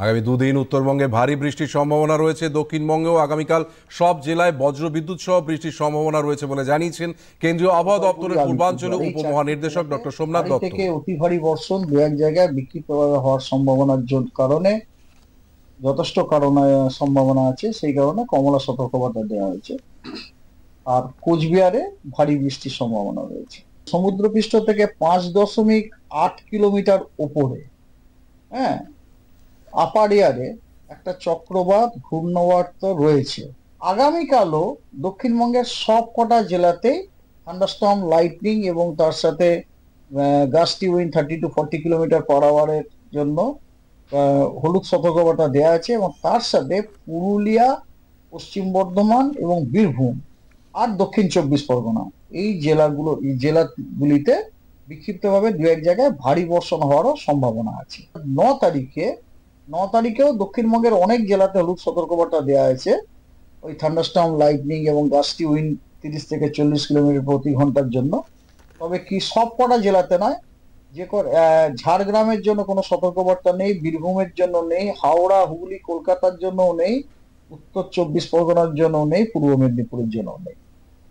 আগামী দুদিন উত্তরবঙ্গে ভারী বৃষ্টির সম্ভাবনা রয়েছে। দক্ষিণবঙ্গেও আগামীকাল সব জেলায় বজ্রবিদ্যুৎ সহ বৃষ্টির সম্ভাবনা রয়েছে বলে জানিয়েছেন কেন্দ্রীয় আবহাওয়া দপ্তরের পূর্বাঞ্চলীয় উপমহানির্দেশক ডক্টর সোমনাথ দত্ত। থেকে অতি ভারী বর্ষণ দু এক জায়গায় বিক্ষিপ্তভাবে হওয়ার সম্ভাবনার কারণে যথেষ্ট সম্ভাবনা আছে, সেই কারণে কমলা সতর্কবার্তা দেওয়া হয়েছে। আর কোচবিহারে ভারী বৃষ্টির সম্ভাবনা রয়েছে। সমুদ্রপৃষ্ঠ থেকে 5.8 কিলোমিটার উপরে, হ্যাঁ, আপার এয়ারে একটা চক্রবাত ঘূর্ণাবর্ত রয়েছে। আগামীকালও দক্ষিণবঙ্গের সব কটা জেলাতেই থান্ডারস্টর্ম, লাইটনিং এবং তার সাথে gusty wind 30 to 40 kilometre per আওয়ারের জন্য হলুদ সতর্কবার্তা দেওয়া আছে। এবং তার সাথে পুরুলিয়া, পশ্চিম বর্ধমান এবং বীরভূম আর দক্ষিণ 24 পরগনা এই জেলাগুলিতে বিক্ষিপ্তভাবে দু এক জায়গায় ভারী বর্ষণ হওয়ারও সম্ভাবনা আছে। 9 তারিখেও দক্ষিণবঙ্গের অনেক জেলাতে হলুদ সতর্কবার্তা দেওয়া হয়েছে, ওই থান্ডারস্টর্ম, লাইটনিং এবং গাস্টি উইন্ড 30 থেকে 40 কিলোমিটার প্রতি ঘন্টার জন্য। তবে কি সব কটা জেলাতে নয়, ঝাড়গ্রামের জন্য কোনো সতর্কবার্তা নেই, বীরভূমের জন্য নেই, হাওড়া, হুগলি, কলকাতার জন্য নেই, উত্তর 24 পরগনার জন্য নেই, পূর্ব মেদিনীপুরের জন্য নেই।